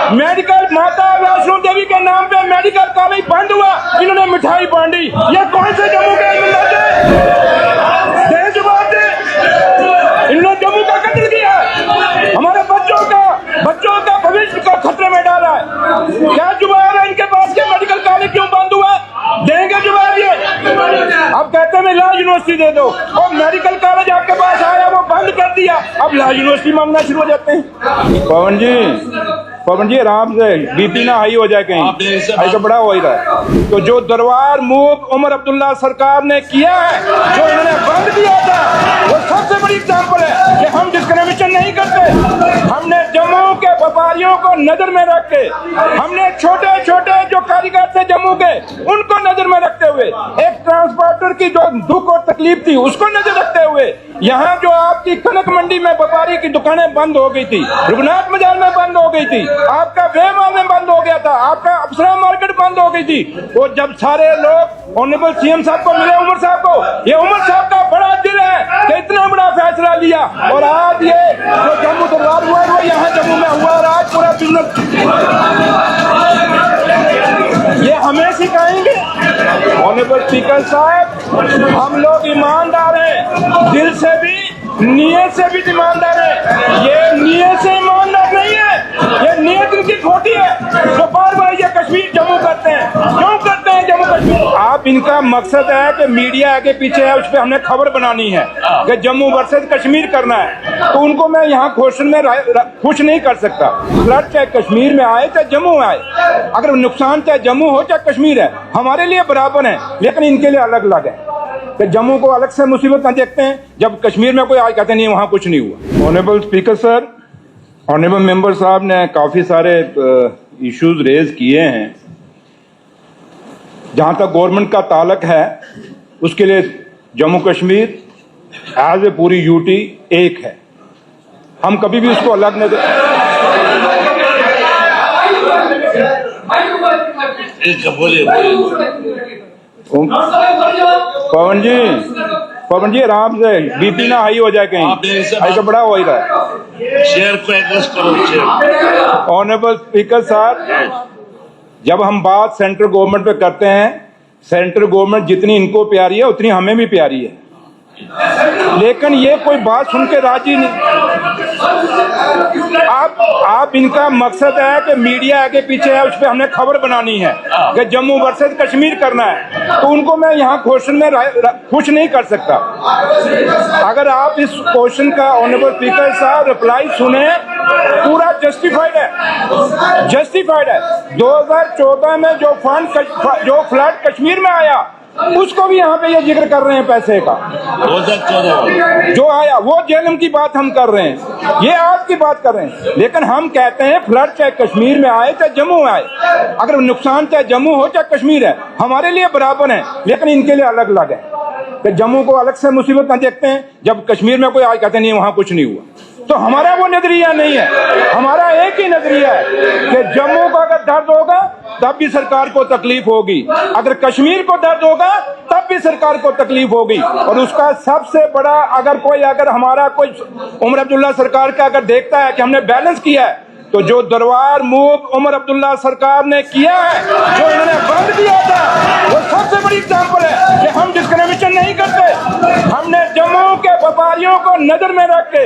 Medical माता वैष्णो देवी के नाम पे मेडिकल कॉलेज बंद हुआ, इन्होंने मिठाई बांटी। ये कौन से जम्मू के जवाब दे? इन्होंने जम्मू का कत्ल किया, हमारे बच्चों का भविष्य को खतरे में डाला है। क्या जवाब है इनके पास के मेडिकल कॉलेज क्यों बंद हुआ? देंगे जवाब ये? अब कहते हैं लॉ यूनिवर्सिटी दे दो, और मेडिकल कॉलेज आपके पास आया वो बंद कर दिया, अब लॉ यूनिवर्सिटी मांगना शुरू हो जाते हैं। पवन जी आराम से, बीपी ना हाई हो जाए कहीं, ऐसा बड़ा हो ही रहा है। तो जो दरबार मूक उमर अब्दुल्ला सरकार ने किया है, जो इन्होंने बंद किया था, वो सबसे बड़ी एग्जाम्पल है कि हम डिस्क्रिमिनेशन नहीं करते। हमने जम्मू के व्यापारियों को नजर में रख के, हमने छोटे छोटे जो कारीगर थे जम्मू के, उनको नजर में रखते हुए, एक ट्रांसपोर्टर की जो दुख और तकलीफ थी उसको नजर रखते हुए, यहाँ जो आपकी कनक मंडी में व्यापारी की दुकानें बंद हो गई थी, रघुनाथ बाजार में बंद हो गई थी, आपका वेमाल में बंद हो गया था, आपका अप्सरा मार्केट बंद हो गई थी। और जब सारे लोग ऑनरेबल सीएम साहब को मिले, उमर साहब को, ये उमर साहब का बड़ा दिल है कि इतना बड़ा फैसला लिया, और आज ये जो जम्मू दरबार हुआ है वो यहाँ जम्मू में हुआ, और आज पूरा बिजनेस ये हमें सिखाएंगे। ऑनरेबल स्पीकर साहब, हम लोग ईमानदार हैं, दिल से भी नीयत से भी ईमानदार है। ये नीयत से ईमानदार नहीं है, ये नीयत इनकी खोटी है जो बार बार ये कश्मीर जम्मू करते हैं। क्यों करते हैं जम्मू कश्मीर? आप इनका मकसद है कि मीडिया आगे पीछे है, उस पर हमने खबर बनानी है कि जम्मू वर्सेस कश्मीर करना है, तो उनको मैं यहाँ घोषण में खुश नहीं कर सकता। फ्लड चाहे कश्मीर में आए चाहे जम्मू में आए, अगर नुकसान चाहे जम्मू हो चाहे कश्मीर है, हमारे लिए बराबर है, लेकिन इनके लिए अलग अलग है। कि जम्मू को अलग से मुसीबत न देखते हैं, जब कश्मीर में कोई आज कहते नहीं वहां कुछ नहीं हुआ। Honourable speaker sir, honourable member साहब ने काफी सारे इश्यूज रेज किए हैं। जहां तक गवर्नमेंट का ताल्लुक है, उसके लिए जम्मू कश्मीर एज ए पूरी यूटी एक है, हम कभी भी उसको अलग नहीं पवन जी आराम से, बीपी ना हाई हो जाए कहीं, ऐसा बड़ा हो ही रहा है। शेयर को एड्रेस करो। ऑनरेबल स्पीकर साहब, जब हम बात सेंट्रल गवर्नमेंट पे करते हैं, सेंट्रल गवर्नमेंट जितनी इनको प्यारी है उतनी हमें भी प्यारी है, लेकिन ये कोई बात सुन के राजी नहीं। आप इनका मकसद है कि मीडिया आगे पीछे है, उस पर हमने खबर बनानी है कि जम्मू वर्सेस कश्मीर करना है, तो उनको मैं यहाँ घोषण में खुश नहीं कर सकता। अगर आप इस क्वेश्चन का ऑनरेबल स्पीकर साहब रिप्लाई सुने, पूरा जस्टिफाइड है। 2014 में जो फ्लड कश्मीर में आया, उसको भी यहाँ पे ये जिक्र कर रहे हैं पैसे का, 2014 जो आया वो जेलम की बात हम कर रहे हैं, ये आज की बात कर रहे हैं। लेकिन हम कहते हैं फ्लड चाहे कश्मीर में आए चाहे जम्मू में आए, अगर नुकसान चाहे जम्मू हो चाहे कश्मीर है, हमारे लिए बराबर है, लेकिन इनके लिए अलग अलग है। कि जम्मू को अलग से मुसीबत न देखते हैं, जब कश्मीर में कोई आज कहते नहीं वहां कुछ नहीं हुआ, तो हमारा वो नजरिया नहीं है। हमारा एक ही नजरिया है कि जम्मू को अगर दर्द होगा तब भी सरकार को तकलीफ होगी, अगर कश्मीर को दर्द होगा तब भी सरकार को तकलीफ होगी। और उसका सबसे बड़ा, अगर हमारा कोई उमर अब्दुल्ला सरकार का अगर देखता है कि हमने बैलेंस किया है, तो जो दरबार मूक उमर अब्दुल्ला सरकार ने किया है, जो इन्होंने बंद किया था, वो सबसे बड़ी एग्जाम्पल है कि हम डिस्क्रिमिनेशन नहीं करते। हमने जम्मू के व्यापारियों को नजर में रख के,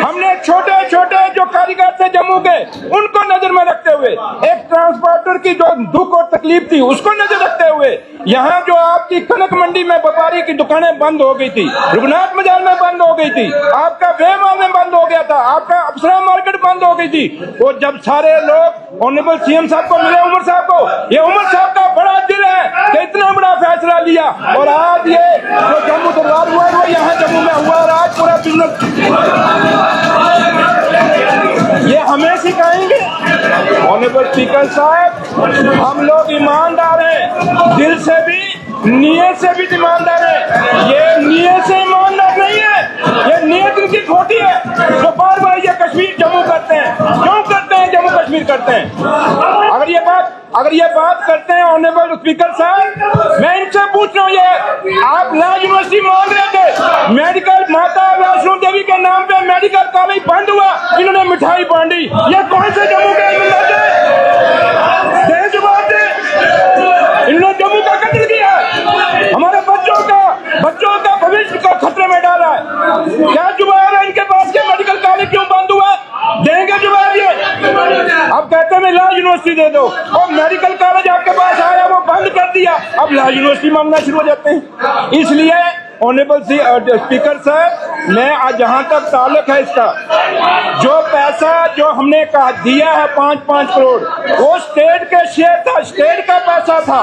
हमने छोटे छोटे जो कारीगर थे जम्मू के, उनको नजर में रखते हुए, एक ट्रांसपोर्टर की जो दुख और तकलीफ थी उसको नजर रखते हुए, यहाँ जो आपकी कनक मंडी में व्यापारी की दुकानें बंद हो गई थी, रघुनाथ बाजार में बंद हो गई थी, आपका वेमाल में बंद हो गया था, आपका अप्सरा मार्केट बंद हो गई थी। और जब सारे लोग ऑनरेबल सीएम साहब को मिले, उमर साहब को, ये उमर साहब का बड़ा दिल है कि इतना बड़ा फैसला लिया, और आज ये जो जम्मू दरबार हुआ है वो यहाँ जम्मू में हुआ, और आज पूरा बिजनेस ये हमें सिखाएंगे। ऑनरेबल स्पीकर साहब, हम लोग ईमानदार हैं, दिल से भी नीयत से भी ईमानदार है। ये नीयत से ईमानदार नहीं है, ये नीयत इनकी खोटी है जो बार बार ये कश्मीर जम्मू करते हैं। क्यों करते हैं जम्मू कश्मीर करते हैं? अगर ये बात करते हैं ऑनरेबल स्पीकर साहब, मैं इनसे पूछ रहा हूँ, ये आप लॉ यूनिवर्सिटी मांग रहे थे, मेडिकल माता वैष्णो देवी के नाम पे मेडिकल कॉलेज बंद हुआ, इन्होंने मिठाई बांटी। ये कौन से जम्मू के अब कहते हैं लॉ यूनिवर्सिटी दे दो, और मेडिकल कॉलेज आपके पास आया वो बंद कर दिया, अब लॉ यूनिवर्सिटी मांगना शुरू हो जाते हैं। इसलिए ऑनरेबल स्पीकर साहब, मैं आज जहां तक ताल्लुक है इसका, जो पैसा जो हमने कहा दिया है 5-5 करोड़, वो स्टेट के शेयर था, स्टेट का पैसा था,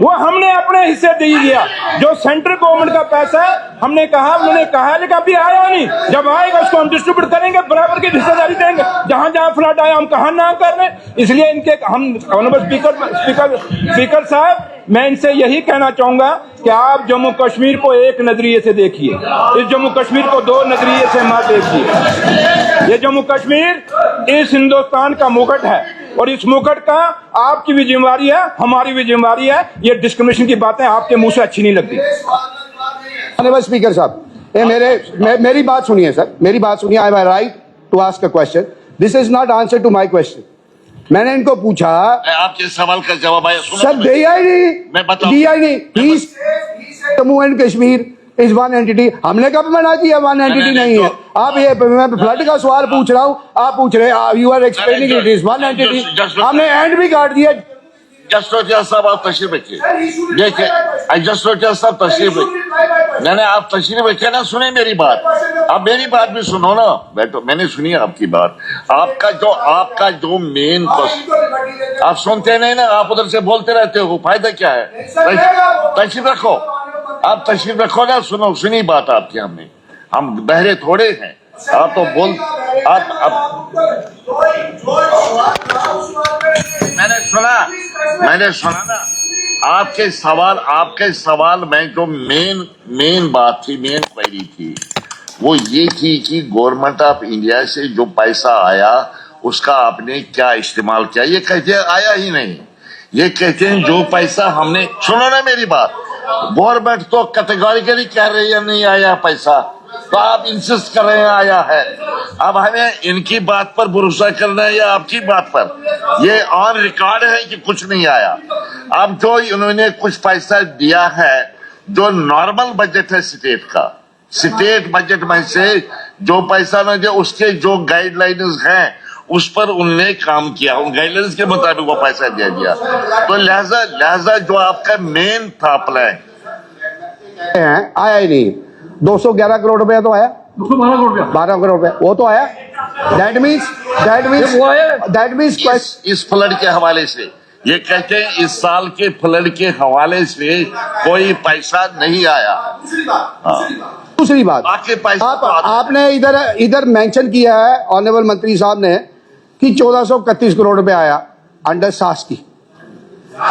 वो हमने अपने हिस्से दे दिया। जो सेंट्रल गवर्नमेंट का पैसा है हमने कहा, उन्होंने कहा, लेकिन अभी आया नहीं, जब आएगा उसको हम डिस्ट्रीब्यूट करेंगे, बराबर की हिस्सेदारी देंगे। जहां जहां फ्लड आया हम कहा ना कर रहे, इसलिए इनके हम ऑनरेबल स्पीकर साहब, मैं इनसे यही कहना चाहूंगा कि आप जम्मू कश्मीर को एक नजरिए से देखिए, इस जम्मू कश्मीर को दो नजरिए से मत देखिए। ये जम्मू कश्मीर इस हिंदुस्तान का मुकुट है, और इस मुकुट का आपकी भी जिम्मेवारी है, हमारी भी जिम्मेवारी है। ये डिस्क्रिमिनेशन की बातें आपके मुंह से अच्छी नहीं लगती। ऑनरेबल स्पीकर साहब, ये मेरी बात सुनिए सर, मेरी बात सुनिए। I am right to ask a question, this is not answer to my question. मैंने इनको पूछा, आपके सवाल का जवाब आया, सर दिया ही नहीं, मैं बताऊं, दिया ही नहीं। Please, Jammu and Kashmir is one entity. हमने कब मना किया वन एंटिटी नहीं है? आप ये मैं फ्लड का सवाल पूछ रहा हूँ, आप पूछ रहे हैं, you are explaining it is one entity. हमने एंड भी काट दिया। जसरोटिया साहब आप तशरीफ रखिए, देखिए जसरोटिया साहब तशरीफ रखिए। मैंने आप तशरीफ रखिए ना, सुने मेरी बात, आप मेरी बात भी सुनो ना। बैठो, मैंने सुनी आपकी बात। आपका जो मेन आप सुनते नहीं ना, आप उधर से बोलते रहते हो, फायदा क्या है? तशरीफ रखो, आप तशरीफ रखो ना, सुनो, सुनी बात आपकी। हम बहरे थोड़े हैं, आप तो बोल मैंने सुना ना आपके सवाल में जो मेन बात थी, मेन क्वेरी थी, वो ये थी कि गवर्नमेंट ऑफ इंडिया से जो पैसा आया उसका आपने क्या इस्तेमाल किया। ये कहते हैं आया ही नहीं, ये कहते हैं जो पैसा हमने, सुनो ना मेरी बात, गवर्नमेंट तो कैटेगोरिकली कह रही है नहीं आया पैसा, तो आप इंसिस्ट कर रहे हैं आया है। अब हमें इनकी बात पर भरोसा करना है या आपकी बात पर? ये ऑन रिकॉर्ड है कि कुछ नहीं आया। अब जो इन्होंने कुछ पैसा दिया है, जो नॉर्मल बजट है स्टेट का, स्टेट बजट में से जो पैसा न दिया, उसके जो गाइडलाइंस हैं उस पर उनने काम किया, उन गाइडलाइंस के मुताबिक वो पैसा दे दिया। तो लिहाजा जो आपका मेन था प्लान आया ही नहीं। 211 करोड़ रुपया तो आया, 12 करोड़ रुपया वो तो आया। दैट मीन्स इस फ्लड के हवाले से ये कहते हैं इस साल के फ्लड के हवाले से कोई पैसा नहीं आया। दूसरी बात, बाकी पैसा आपने इधर मेंशन किया है ऑनरेबल मंत्री साहब ने कि 1431 करोड़ रुपया आया अंडर सास की।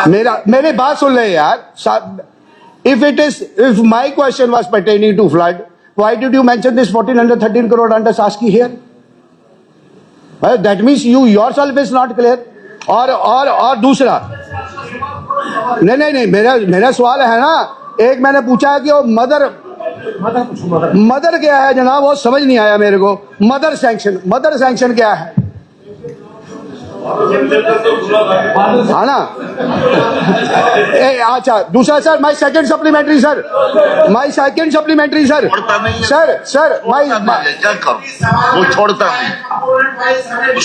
मेरी बात सुन ले यार। If my question was pertaining to flood, why did you mention this 1413 crore under SASKI here? Well, that means you yourself is not clear. और दूसरा, नहीं, मेरा सवाल है ना, एक मैंने पूछा है कि वो मदर क्या है जनाब, वो समझ नहीं आया मेरे को। मदर सैंक्शन क्या है? हाँ ना। अच्छा, दूसरा sir, my second supplementary sir, क्या करूं, वो छोड़ता नहीं।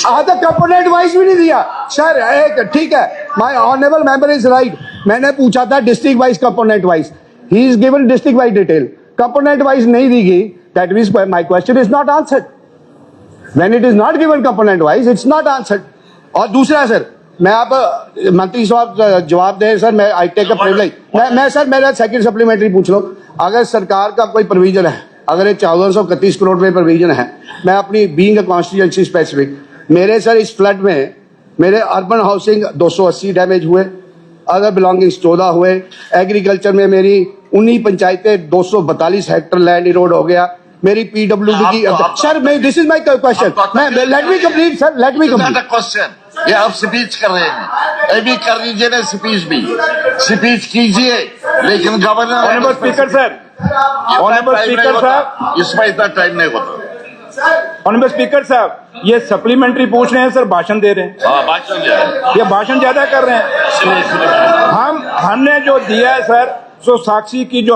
हाँ तो कंपोनेंट वाइज भी नहीं दिया सर। एक ठीक है, माई ऑनरेबल मेंबर इज राइट। मैंने पूछा था district wise, component wise, he is given district wise detail, component wise नहीं दी गई। That means my question is not answered. When it is not given component wise, it's not answered. और दूसरा sir, मैं आप मंत्री साहब जवाब दें सर, मैं आई टेक अ प्रिविलेज। मैं सर मेरा सेकंड सप्लीमेंट्री पूछ लो। अगर सरकार का कोई प्रोविजन है, अगर ये 1431 करोड़ रुपए प्रोविजन है, मैं अपनी बीइंग अ कॉन्स्टिट्यूएंसी स्पेसिफिक, मेरे सर इस फ्लड में मेरे अर्बन हाउसिंग 280 डैमेज हुए, अदर बिलोंगिंग्स 14 हुए, एग्रीकल्चर में मेरी 19 पंचायतें 242 हेक्टर लैंड इरोड हो गया, मेरी पीडब्ल्यूडी की। सर मैं, this is my question, let me complete sir, let me complete question. ये आप स्पीच कर रहे हैं, ये भी कर लीजिए ना, स्पीच कीजिए, लेकिन गवर्नर ऑनरेबल स्पीकर साहब, इसमें इतना टाइम नहीं होता। ऑनरेबल स्पीकर साहब, ये सप्लीमेंट्री पूछ रहे हैं सर, भाषण दे रहे हैं। भाषण ये भाषण ज्यादा कर रहे हैं। हमने जो दिया है सर, सो साक्षी की जो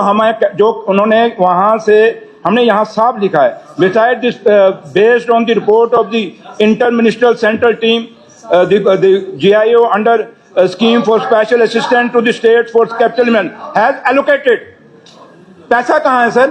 उन्होंने वहां से, हमने यहाँ साफ लिखा है, beside this based on the report of the inter ministerial central team the GIO under a scheme for special assistance to the state for capital development has allocated. पैसा कहाँ है सर?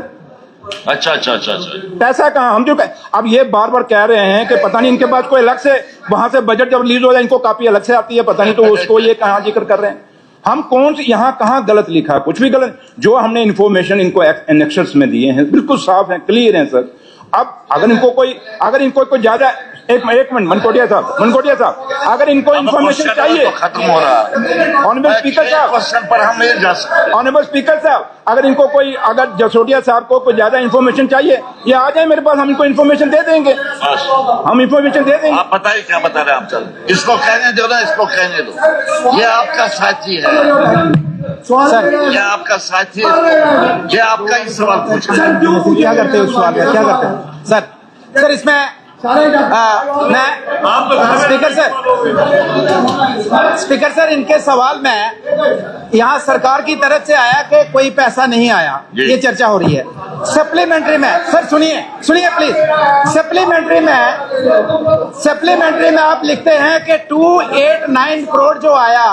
अच्छा अच्छा अच्छा अच्छा पैसा कहाँ? हम जो अब ये बार बार कह रहे हैं कि पता नहीं इनके पास कोई अलग से वहां से बजट जब रिलीज हो जाए इनको कापी अलग से आती है, पता नहीं तो उसको ये कहाँ जिक्र कर रहे हैं। हम कौन सी यहाँ कहाँ गलत लिखा? कुछ भी गलत। जो हमने इन्फॉर्मेशन इनको एनेक्सर्स में दिए हैं बिल्कुल साफ है, क्लियर है सर। अब अगर इनको कोई ज्यादा एक मिनट मनकोटिया साहब अगर इनको इन्फॉर्मेशन चाहिए तो खत्म हो रहा है। ऑनरेबल स्पीकर साहब, क्वेश्चन पर हम नहीं जा सकते। ऑनरेबल स्पीकर साहब, अगर जसोटिया साहब को कोई ज्यादा इन्फॉर्मेशन चाहिए ये आ जाए मेरे पास, हम इनको इन्फॉर्मेशन दे देंगे। हम इन्फॉर्मेशन दे देंगे। आप बताइए क्या बता रहे हैं आप? चल इसको कहने दो ना, इसको कहने दो। ये आपका साथी है, ये आपका साथी है, ये आपका ही सवाल पूछ रहे हैं। क्या करते हो? सवाल क्या करते हैं सर? इसमें मैं स्पीकर सर इनके सवाल में यहाँ सरकार की तरफ से आया कि कोई पैसा नहीं आया, ये चर्चा हो रही है। सप्लीमेंट्री में सर सुनिए प्लीज, सप्लीमेंट्री में आप लिखते हैं कि 289 करोड़ जो आया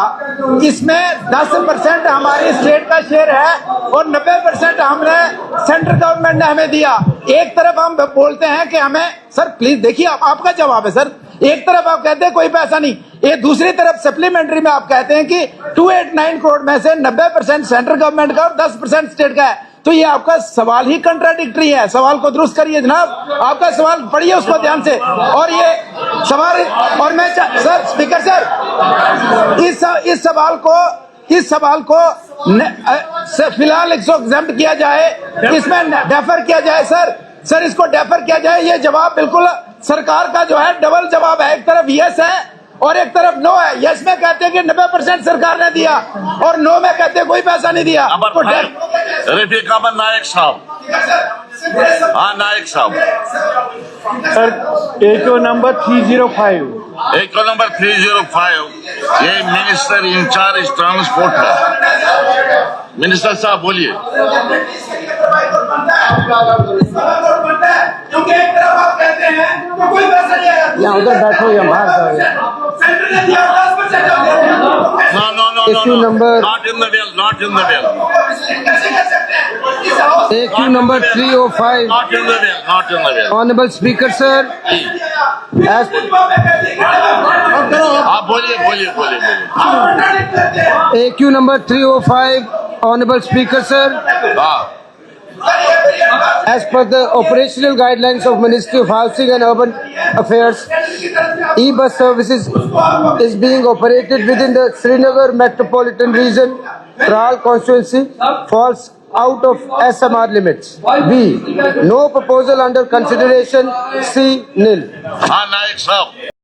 इसमें 10% हमारी स्टेट का शेयर है और 90% हमने सेंट्रल गवर्नमेंट ने हमें दिया। एक तरफ हम बोलते हैं कि हमें, सर प्लीज देखिए आपका जवाब है सर। एक तरफ आप कहते हैं कोई पैसा नहीं, ये दूसरी तरफ सप्लीमेंट्री में आप कहते हैं कि 289 करोड़ में से 90% सेंट्रल गवर्नमेंट का और 10% स्टेट का है। तो ये आपका सवाल ही कंट्राडिक्टरी है। सवाल को दुरुस्त करिए जनाब, आपका सवाल पढ़िए उसको ध्यान से। और ये सवाल, और मैं सर स्पीकर सर इस सवाल को फिलहाल इसको एग्जाम्प्ट किया जाए, इसमें डेफर किया जाए सर इसको डेफर किया जाए। ये जवाब बिल्कुल सरकार का जो है डबल जवाब है, एक तरफ यस है और एक तरफ नो है। यस में कहते हैं कि 90% सरकार ने दिया और नो में कहते हैं कोई पैसा नहीं दिया। रफीक अहमद नायक साहब, हाँ नायक साहब, sir AQ number 305, AQ number 305, ये मिनिस्टर इंचार्ज ट्रांसपोर्ट है। मिनिस्टर साहब बोलिए। क्योंकि एक तरफ आप कहते हैं तो कोई पैसा नहीं आया, यहाँ उधर बैठो या बाहर सेंटर ने दिया 10%। No, not in the bill, not in the bill, कैसे कर सकते हैं? AQ number 305, not in the bill, not in the bill। Honourable speaker sir, आप बोलिए। AQ number 305, honourable speaker sir, हाँ, as per the operational guidelines of Ministry of Housing and Urban Affairs, e-bus services is being operated within the Srinagar Metropolitan Region. Tral constituency falls out of SMR limits. B. No proposal under consideration. C. Nil. हाँ नायक साहब।